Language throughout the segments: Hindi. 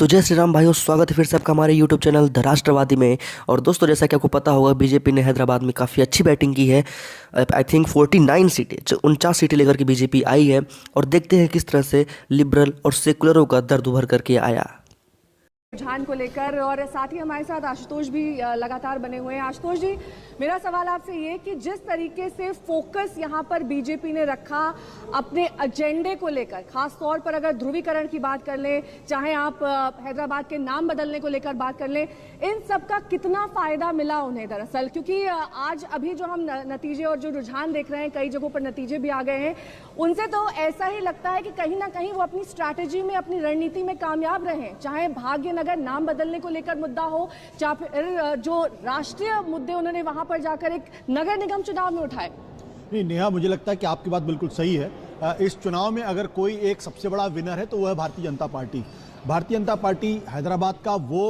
तो जय श्री राम भाइयों, स्वागत है फिर से आपका हमारे YouTube चैनल द राष्ट्रवादी में। और दोस्तों, जैसा कि आपको पता होगा, बीजेपी ने हैदराबाद में काफ़ी अच्छी बैटिंग की है। आई थिंक 49 सीटें, 49 सीटें लेकर के बीजेपी आई है। और देखते हैं किस तरह से लिबरल और सेकुलरों का दर्द उभर करके आया। रुझान को लेकर। और साथ ही हमारे साथ आशुतोष भी लगातार बने हुए हैं। आशुतोष जी, मेरा सवाल आपसे ये कि जिस तरीके से फोकस यहाँ पर बीजेपी ने रखा अपने एजेंडे को लेकर, खास तौर पर अगर ध्रुवीकरण की बात कर लें, चाहे आप हैदराबाद के नाम बदलने को लेकर बात कर लें, इन सब का कितना फायदा मिला उन्हें दरअसल? क्योंकि आज अभी जो हम नतीजे और जो रुझान देख रहे हैं, कई जगहों पर नतीजे भी आ गए हैं, उनसे तो ऐसा ही लगता है कि कहीं ना कहीं वो अपनी स्ट्रैटेजी में, अपनी रणनीति में कामयाब रहे। चाहे भाग्यनगर नाम बदलने को लेकर मुद्दा हो, चाहे फिर जो राष्ट्रीय मुद्दे उन्होंने वहां पर जाकर एक नगर निगम चुनाव में उठाए। नहीं नेहा, मुझे लगता है कि आपकी बात बिल्कुल सही है। इस चुनाव में अगर कोई एक सबसे बड़ा विनर है तो वह है भारतीय जनता पार्टी। भारतीय जनता पार्टी हैदराबाद का वो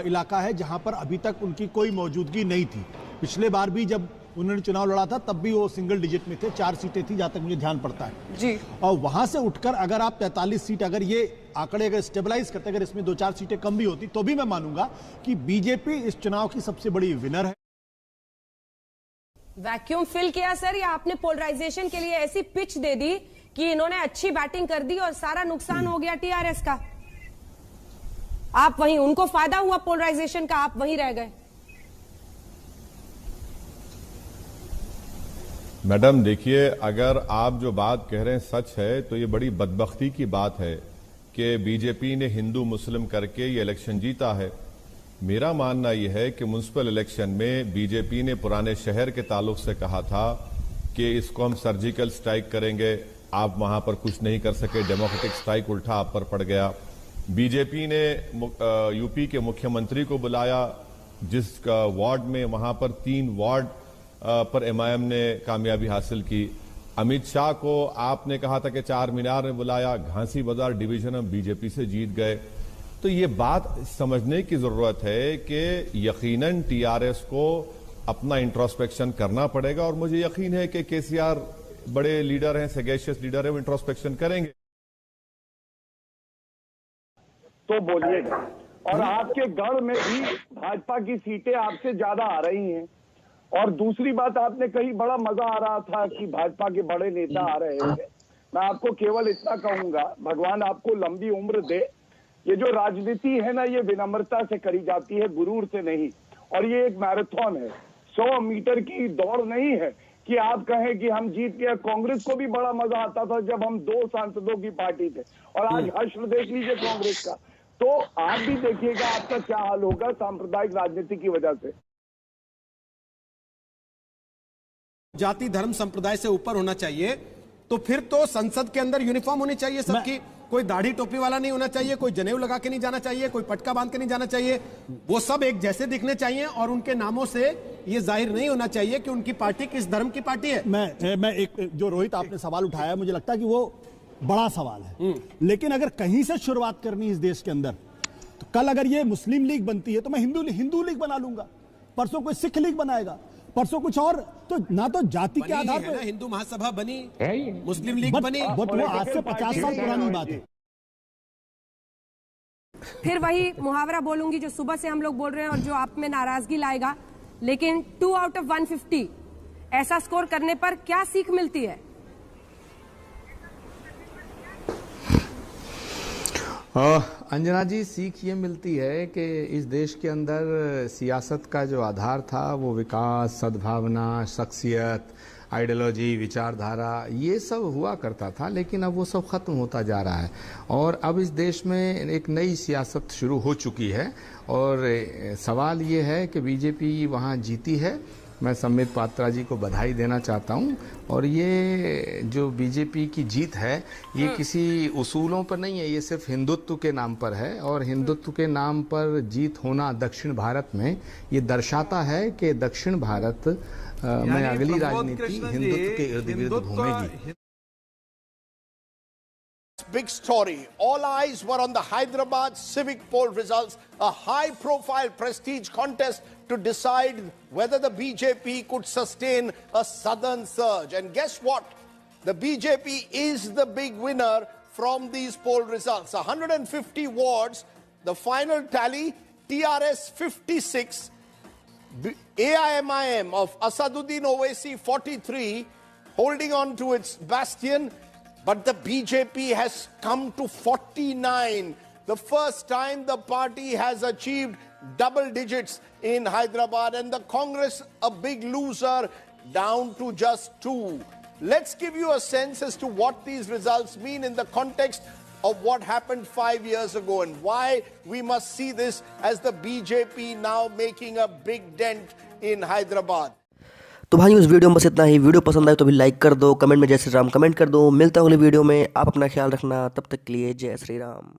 इलाका है जहां पर अभी तक उनकी कोई मौजूदगी नहीं थी। पिछले बार भी जब उन्होंने चुनाव लड़ा था तब भी वो सिंगल डिजिट में थे, 4 सीटें थी जहां तक मुझे ध्यान पड़ता है जी। और वहां से उठकर अगर आप 43 सीट, अगर ये आंकड़े अगर स्टेबलाइज करते, अगर इसमें 2-4 सीटें कम भी होती तो भी मैं मानूंगा कि बीजेपी इस चुनाव की सबसे बड़ी विनर है। वैक्यूम फिल किया सर, या आपने पोलराइजेशन के लिए ऐसी पिच दे दी कि इन्होंने अच्छी बैटिंग कर दी और सारा नुकसान हो गया टीआरएस का? आप वहीं, उनको फायदा हुआ पोलराइजेशन का, आप वहीं रह गए। मैडम देखिए, अगर आप जो बात कह रहे हैं सच है तो ये बड़ी बदबख्ती की बात है कि बीजेपी ने हिंदू मुस्लिम करके ये इलेक्शन जीता है। मेरा मानना यह है कि म्युनिसिपल इलेक्शन में बीजेपी ने पुराने शहर के ताल्लुक से कहा था कि इसको हम सर्जिकल स्ट्राइक करेंगे, आप वहां पर कुछ नहीं कर सके, डेमोक्रेटिक स्ट्राइक उल्टा आप पर पड़ गया। बीजेपी ने यूपी के मुख्यमंत्री को बुलाया, जिस वार्ड में वहां पर 3 वार्ड पर एमआईएम ने कामयाबी हासिल की। अमित शाह को आपने कहा था कि 4 मीनार में बुलाया, घासी बाजार डिवीजन हम बीजेपी से जीत गए। तो ये बात समझने की जरूरत है कि यकीनन टीआरएस को अपना इंट्रोस्पेक्शन करना पड़ेगा और मुझे यकीन है कि केसीआर बड़े लीडर हैं, सगेशियस लीडर हैं, वो इंट्रोस्पेक्शन करेंगे। तो बोलिएगा। और आपके गढ़ में भी भाजपा की सीटें आपसे ज्यादा आ रही हैं। और दूसरी बात आपने कही, बड़ा मजा आ रहा था कि भाजपा के बड़े नेता आ रहे हैं। मैं आपको केवल इतना कहूंगा, भगवान आपको लंबी उम्र दे। ये जो राजनीति है ना, ये विनम्रता से करी जाती है, गुरूर से नहीं। और ये एक मैराथन है, 100 मीटर की दौड़ नहीं है कि आप कहें कि हम जीत गए। कांग्रेस को भी बड़ा मजा आता था जब हम 2 सांसदों की पार्टी थे, और आज हश्र देख लीजिए कांग्रेस का। तो आप भी देखिएगा आपका क्या हाल होगा सांप्रदायिक राजनीति की वजह से। जाति धर्म संप्रदाय से ऊपर होना चाहिए, तो फिर तो संसद के अंदर यूनिफॉर्म होनी चाहिए सबकी। कोई दाढ़ी टोपी वाला नहीं होना चाहिए, कोई जनेऊ लगा के नहीं जाना चाहिए, कोई पटका बांध के नहीं जाना चाहिए। वो सब एक जैसे दिखने चाहिए और उनके नामों से ये जाहिर नहीं होना चाहिए कि उनकी पार्टी किस धर्म की पार्टी है। मैं एक जो रोहित आपने सवाल उठाया, मुझे लगता है कि वो बड़ा सवाल है। लेकिन अगर कहीं से शुरुआत करनी इस देश के अंदर, तो कल अगर ये मुस्लिम लीग बनती है तो मैं हिंदू लीग बना लूंगा, परसों कोई सिख लीग बनाएगा, परसों कुछ और। तो ना तो जाति के आधार पर हिंदू महासभा बनी, मुस्लिम लीग बनी, वो आज से 50 साल पुरानी बात है। फिर वही मुहावरा बोलूंगी जो सुबह से हम लोग बोल रहे हैं और जो आप में नाराजगी लाएगा, लेकिन 2 आउट ऑफ 150 ऐसा स्कोर करने पर क्या सीख मिलती है? अंजना जी, सीख ये मिलती है कि इस देश के अंदर सियासत का जो आधार था वो विकास, सद्भावना, शख्सियत, आइडियोलॉजी, विचारधारा, ये सब हुआ करता था, लेकिन अब वो सब खत्म होता जा रहा है। और अब इस देश में एक नई सियासत शुरू हो चुकी है और सवाल ये है कि बीजेपी वहाँ जीती है। मैं सम्बित पात्रा जी को बधाई देना चाहता हूं। और ये जो बीजेपी की जीत है, ये किसी उसूलों पर नहीं है, ये सिर्फ हिंदुत्व के नाम पर है। और हिंदुत्व के नाम पर जीत होना दक्षिण भारत में, ये दर्शाता है कि दक्षिण भारत में अगली राजनीति हिंदुत्व के इर्द गिर्द घूमेगी। Big story. All eyes were on the Hyderabad civic poll results, a high-profile prestige contest to decide whether the BJP could sustain a southern surge. And guess what? The BJP is the big winner from these poll results. 150 wards The final tally, TRS 56, AIMIM of Asaduddin Owaisi 43, holding on to its bastion, but the BJP has come to 49. The first time the party has achieved double digits in Hyderabad, and the Congress, a big loser, down to just 2. Let's give you a sense as to what these results mean in the context of what happened 5 years ago and why we must see this as the BJP now making a big dent in Hyderabad. तो भाई इस वीडियो में बस इतना ही। वीडियो पसंद आए तो भी लाइक कर दो, कमेंट में जय श्री राम कमेंट कर दो। मिलता हूँ अगली वीडियो में। आप अपना ख्याल रखना, तब तक के लिए जय श्री राम।